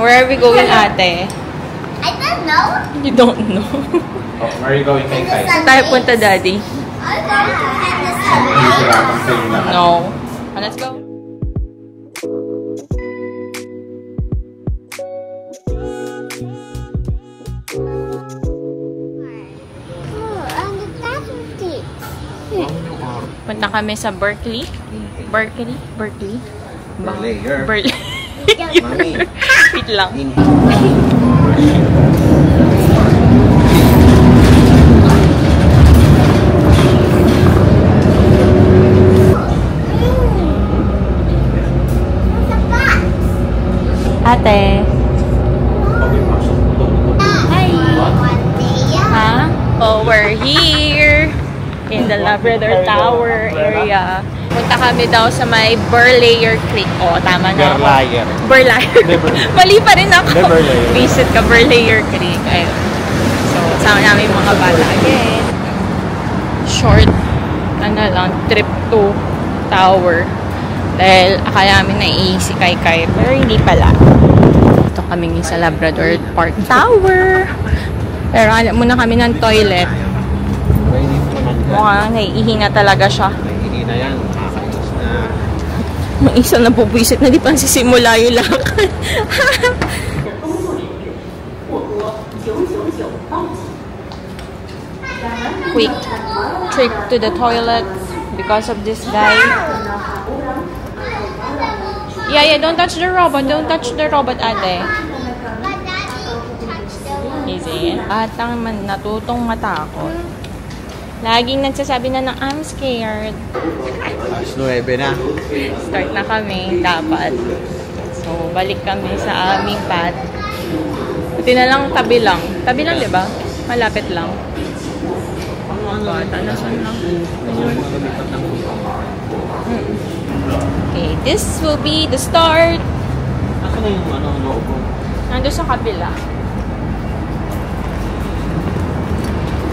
Where are we going, ate? I don't know. You don't know. Oh, where are you going, Kai Kai? Saan tayo punta, Daddy? I'm going to head the sun. No. Let's go. Punta kami sa Berkeley. Berkeley? Berlayer. Mami. Wait lang. Ate. Hi. Huh? Oh, we're here in the Labrador Tower area. Punta kami daw sa may Berlayer Creek. Oh, tama na ako. Berlayer. Mali pa rin ako. Visit ka Berlayer Creek. Ayun. So, sama namin yung mga bata again. Short, trip to Tower. Dahil akala namin na-easy kay pero hindi pala. Ito kami sa Labrador Park Tower. Pero alam muna kami ng toilet. Mukhang naiihi na talaga siya. Naiihi na yan. Nakakainis na. May isa na pupuisit na di pa sisimula yung lakad. Quick trip to the toilet because of this guy. Yeah, don't touch the robot. Don't touch the robot, ate. Easy. Batang man natutong matakot. Laging nagsasabi na ng I'm scared. Alas 9 na. Start na kami, dapat. So, balik kami sa aming path. Buti na lang, tabi lang. Tabi lang, di ba? Malapit lang. Bata, nasan lang? Okay, this will be the start. Asan na yung logo? Nandun sa kabila.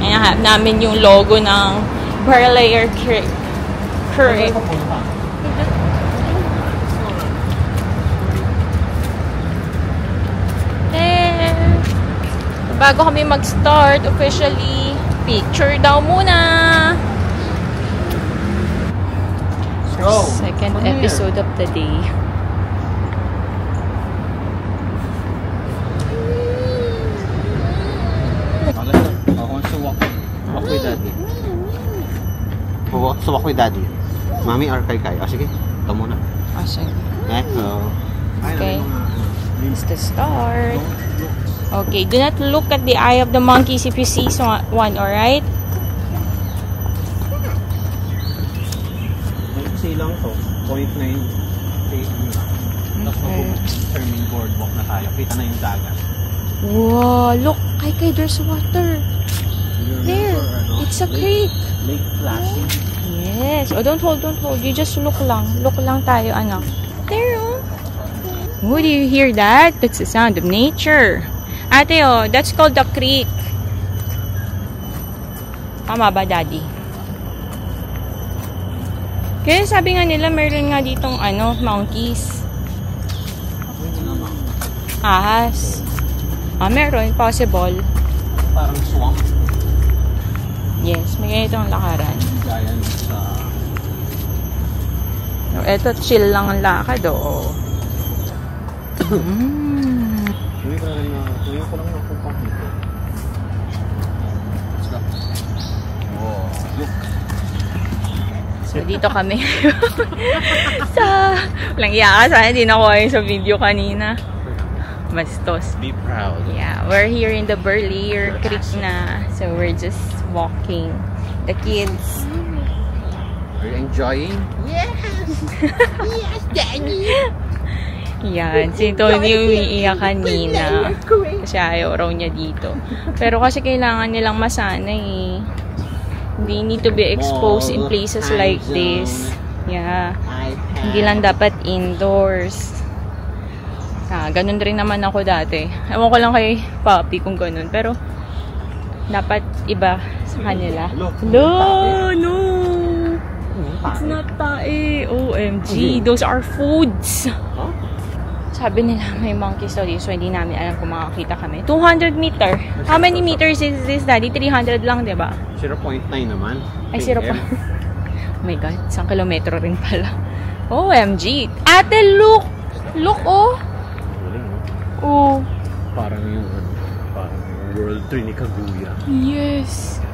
Ayan, namin yung logo ng Berlayer Creek. Bago kami mag-start officially, picture daw muna. Second episode of the day. Walk with daddy. Walk with daddy. Mami or Kai Kai? Sige, ito muna. Sige. Okay. It's the start. Okay, do not look at the eye of the monkeys if you see one, alright? Kasi lang to, 0.9 face me. Tapos mag-terming boardwalk na tayo. Kita na yung dagat. Wow, look! Kai, there's water. There, it's a creek. Lake Placid. Yes. Oh, don't hold. You just look lang. Look lang tayo, anak. There, oh. Oh, do you hear that? That's the sound of nature. Ate, oh, that's called the creek. Tama ba, Daddy? Kaya sabi nga nila, meron nga ditong, monkeys. Ahas. Meron. Possible. Parang swamp. Yes, may ganitong lakaran. Gaya sa... Ito, chill lang ang lakad, oh. Tuwi ko lang na kupang dito. Let's go. Oh, look. So, dito kami. Walang iya ka, sana hindi nakuha yun sa video kanina. Bastos. Be proud. Yeah, we're here in the Berlayer Creek na. So, we're just walking. The kids. Are you enjoying? Yes! Yes, Daddy! Yan. Si Tony umiiyak kanina. Kasi ayaw raw niya dito. Pero kasi kailangan nilang masanay. They need to be exposed in places like this. Yeah. Hindi lang dapat indoors. Ganun rin naman ako dati. Ewan ko lang kay Papi kung ganun. Pero, dapat iba sa kanila. No! It's not tae. OMG. Those are foods. Sabi nila may monkeys daw dito, so hindi namin alam kung makakita kami. 200 meter. How many meters is this, Daddy? 300 lang, di ba? 0.9 naman. Ay, 0 pa. Oh my God, 1 kilometro rin pala. OMG. Ate, look! Look, oh! Oh. Parang yung World Tree ni Kaguya. Yes.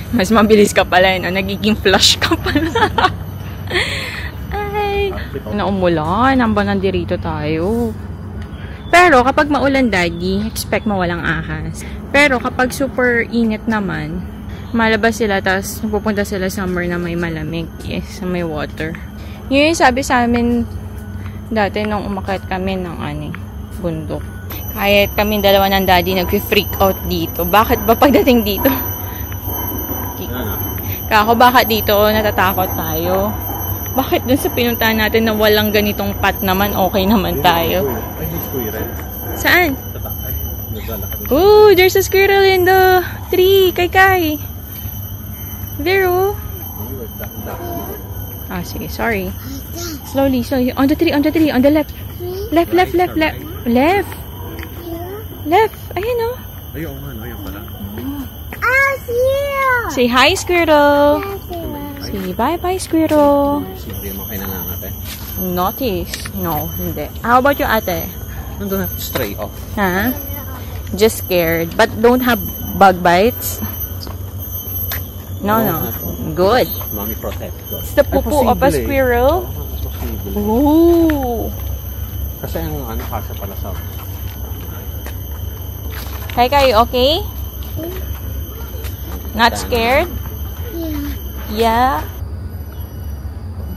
Mas mabilis ka pala, no? Nagiging flush ka pala. Ay, naumulan. Hamba nandirito tayo. Pero kapag maulan, Daddy, expect mo walang ahas. Pero kapag super init naman, malabas sila, tapos pupunta sila somewhere na may malamig. Yes, may water. Yun yung sabi sa amin dati nung umakyat kami ng bundok. Kahit kami dalawa ng Daddy nag-freak out dito. Bakit ba pagdating dito? Kako, bakit dito natatakot tayo? Bakit dun sa pinuntahan natin na walang ganitong path naman, okay naman tayo? Saan? Oh, there's a squirrel in the tree. Kay. There, oh. Ah, sige, sorry. Slowly. On the tree, on the left. Left. Left. Ayan, oh. Ayun pala. Say hi, squirrel. Say bye-bye, squirrel. Hindi mo kayo nangangate? Notice. No, hindi. How about your ate? Nandun na stray off. Huh? Just scared. But don't have bug bites? No. Good. Mommy protect. It's the pupu of a squirrel. Ooh. Kasi ang kasha pala sa... Kay, okay? Not scared? Yeah.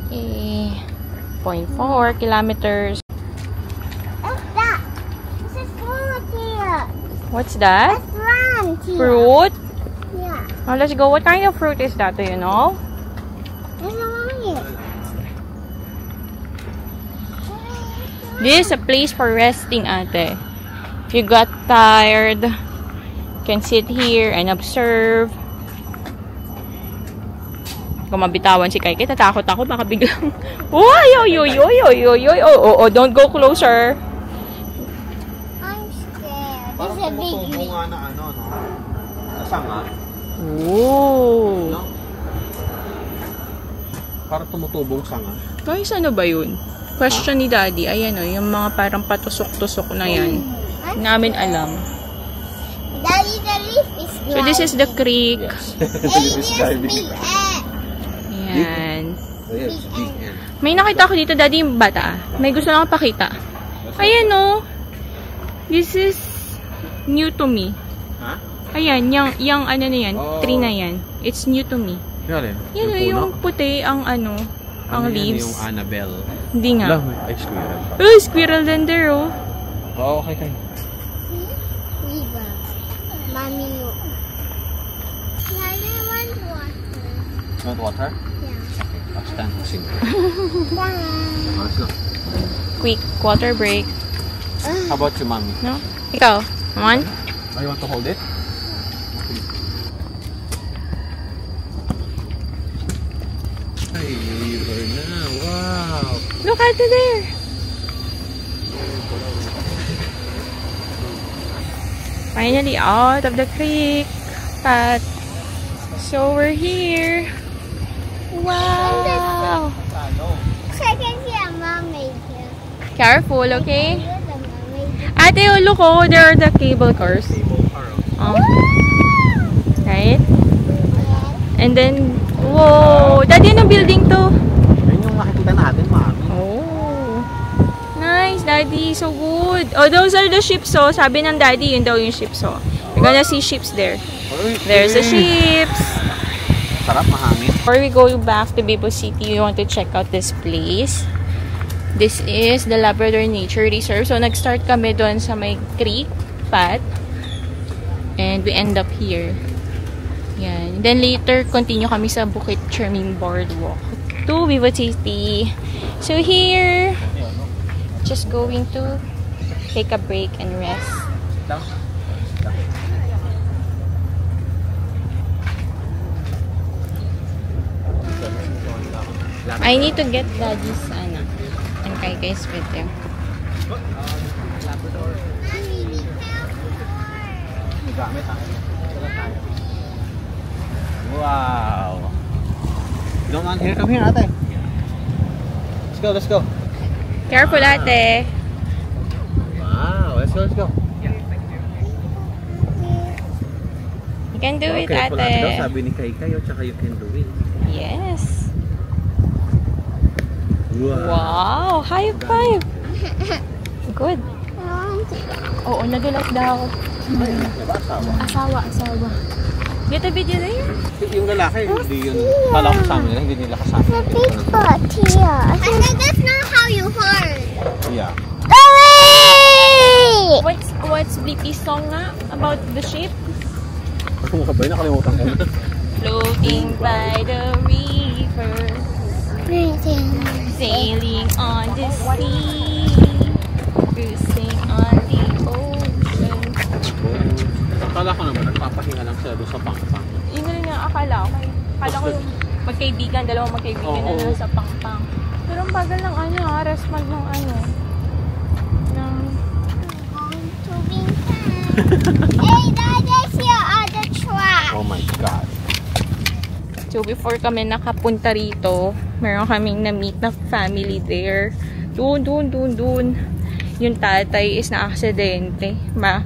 Okay. 0.4 kilometers. What's that? This is fruit here. What's that? That's plant here. Fruit? Yeah. Oh, let's go. What kind of fruit is that? Do you know? I don't want it. This is a place for resting, ate. If you got tired, you can sit here and observe. Kung mabitawan si Kai, tatakot ako, baka biglang, oh, don't go closer. I'm scared. Parang It's a big tumutubo leaf. nga na no? Kasanga. Oh. Parang tumutubong sanga. Guys, ano ba yun? Question ni Daddy, ayan o, yung mga parang patusok-tusok na yan. Hindi namin alam. Daddy, the leaf is So this is the creek. There's big ant. Ayan. Yes, big end. May nakita ko dito, Daddy, yung bata. May gusto lang akong pakita. Ayan o. This is new to me. Ha? Ayan, yung ano na yan, Oh. tree na yan. It's new to me. Yan Yan o, yung puti, ang ang leaves. Yung Annabelle. Hindi nga. Ay, squirrel pa. Oh, squirrel din there, oh. Oo, okay. River. Mommy, look. Yeah, I want water. Want water? Yeah. I'll stand to sing. Bye. Let's go. Quick water break. How about you, mommy? No? Ikaw, come on. Oh, you want to hold it? Ay, river na. Wow. Look at it there. Finally out of the creek. But so we're here. Wow. So I can see a mermaid here. Careful, okay? Here's a mermaid. Ate, oh, look, oh, there are the cable cars. Right? And then, whoa, Daddy, anong building to? Yun yung makikita natin, mami. Oh, nice, Daddy, so good. Oh, those are the ships, oh. Sabi ng Daddy, yun daw yung ships, oh. We're gonna see ships there. There's the ships. Sarap, mahangin. Before we go back to Bibo City, we want to check out this place. This is the Labrador Nature Reserve. So, nag-start kami doon sa may creek path. And we end up here. Yan. Then later, continue kami sa Bukit Cherming Boardwalk to Bibo City. So, here, just going to take a break and rest. I need to get Daddy's, and Kay's with them. Labrador. Gamit ha. Wow. Don't on here. Come here, ate. Let's go, let's go. Careful, ate. Wow, let's go, let's go. You can do it, Careful, ate. Daw, ate. sabi ni Kai, tsaka you can do it. Yes. Wow. Wow, high five. Good. Oo, nadulas daw. Diba, asawa? Asawa. Get a video there? Yung lalaki, hindi yun. Kala ko kasama nila, hindi nila kasama. The big butt here. I think that's not how you heard. Yeah. What's Blippi's song nga about the ship? Ako ka ba? Nakalimutan ko. Floating by the river, sailing on the sea, cruising on the ocean. Akala ko naman, nagpapahinga lang sila doon sa pang-pang. Yun na rin nga akala ko. Akala ko yung magkaibigan, dalawang magkaibigan na nasa pang-pang. Pero ang bagal ng response ng ng... Hey, Dad, I see your other truck. Oh my God. So before kami nakapunta rito, meron kaming na-meet na family there. Doon. Yung tatay is na-aksidente.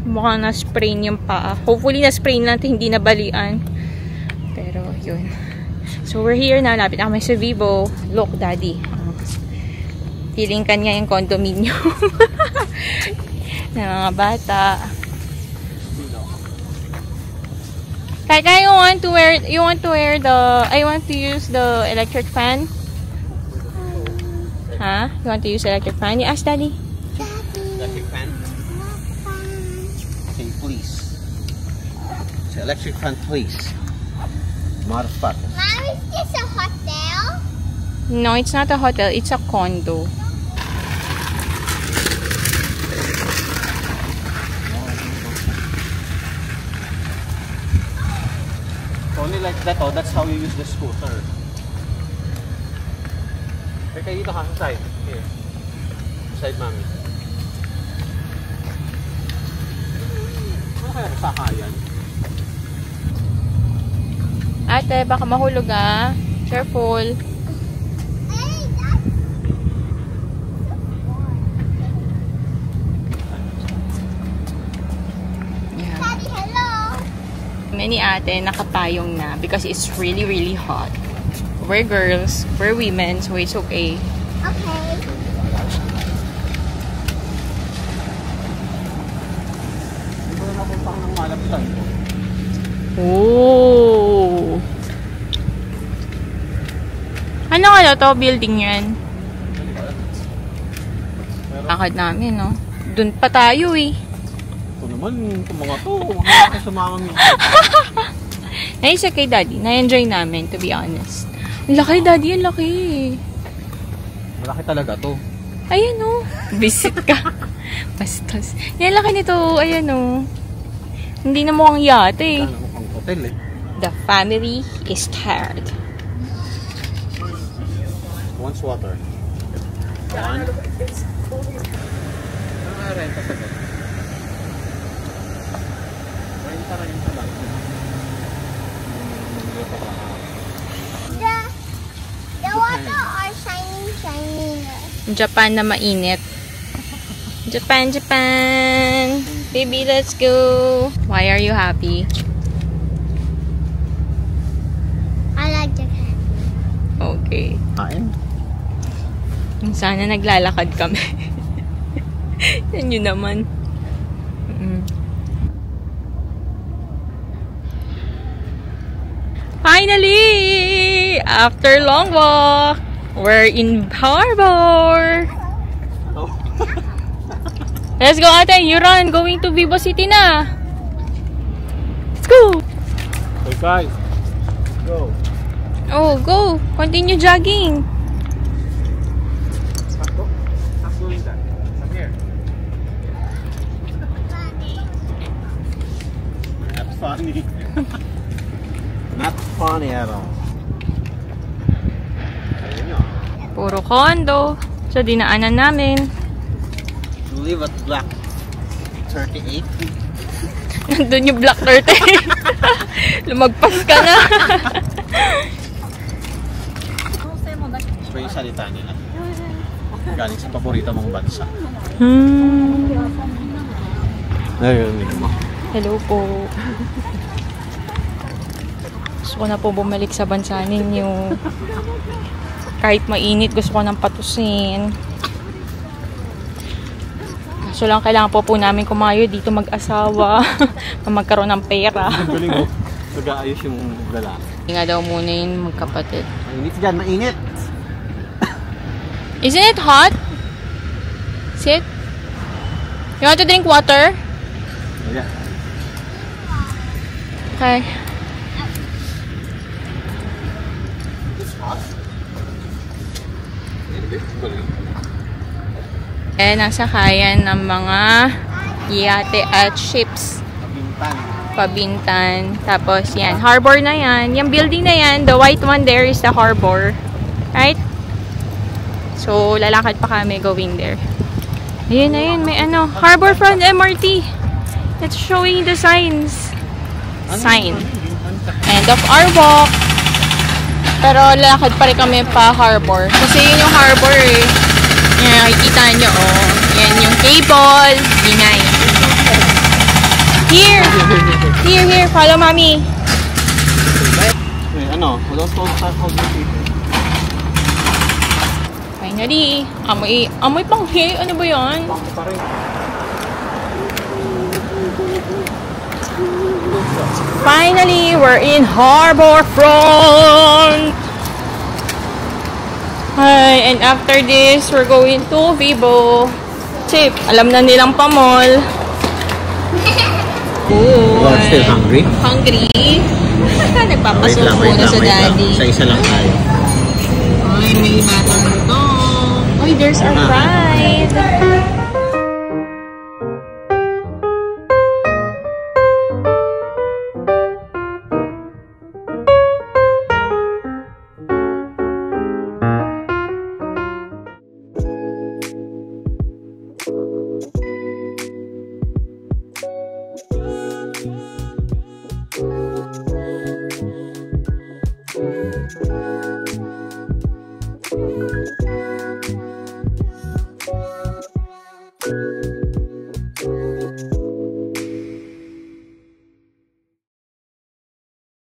Mukhang na-sprain yung paa. Hopefully na-sprain natin, hindi nabalian. Pero yun. So we're here na. Lapit na kami sa Vivo. Look, Daddy. Feeling kanya yung condominium. ng mga bata. Kaya you want to use the electric fan? Huh? You want to use electric fan? You ask Daddy. Electric fan? Say please. Say electric fan please. Motherfucker. Mom, is this a hotel? No, it's not a hotel. It's a condo. Only like that, oh, that's how you use the scooter. Teka, dito ka, side. Here. Side, mami. Ano kaya sakayan? Ate, baka mahulog ah. Careful. Hey, Dad. Yeah. Daddy, hello. Many ate nakapayong na because it's really hot. We're girls, we're women, so it's okay. Okay. Hindi ko na napuntahan ng malapsan. Oh! Ano kaya to? Building yan? Akad namin, no? Dun pa tayo eh. Ito naman, itong mga to. Mga kayo sumama minsan. Naisa kay Daddy. Na-enjoy namin, to be honest. Ang laki, Daddy. Ang laki. Malaki talaga to. Ayan, oh. Visit ka. Bastos. Yan, laki nito. Ayan, oh. Hindi na mukhang yate. Ano mukhang hotel eh. The family is tired. Wants water. One. Renta sa bed. Renta lang. The water are shining. Japan na mainit. Japan. Baby, let's go. Why are you happy? I like Japan. Okay. Kain? Sana naglalakad kami. Yan yun naman. Finally! After long walk, we're in Harbor. Oh. Let's go, ate. You run. Going to Vivo City na. Let's go. Hey guys. Go. Oh, go. Continue jogging. Stop doing that. Come here. That's funny. Not funny at all. Ayun yun. Puro condo. So, dinaanan namin. live at Black 38. Nandun yung Black 30. Lumagpas ka na. So yung salita nila. Galing sa paborito mong bansa. Ayun. Hello po. Gusto ko na po bumalik sa bansa ninyo. Kahit mainit, gusto ko nang patusin. So lang kailangan po namin kumayo dito mag-asawa. Magkaroon ng pera. Galing mo. Mag-aayos yung lalaki. Hindi nga daw muna yung magkapatid. Mainit dyan, mainit! Isn't it hot? Sit. You want to drink water? Yeah. Okay. Nasa kayan ng mga yate at ships. Pabintan. Tapos yan, harbor na yan. Yung building na yan, the white one there is the harbor. Right? So, lalakad pa kami going there. Ayun, may ano, harbor front MRT. It's showing the signs. Sign. End of our walk. Pero lalakad pa rin kami pa harbor. Kasi yun yung harbor eh. Yan, nakikita nyo, oh. Yan yung cable. Ginay. Here! Here. Follow mommy. Wait, ano? Don't start holding people. Finally. Amoy panghi. Ano ba yan? Finally, we're in harbor front. Hi, and after this, we're going to Vivo. Chip, alam na nilang pa-mall. You are still hungry? Hungry? Nagpapasok muna sa daddy. Sa isa lang tayo. Ay, may batang ito. Ay, there's our ride.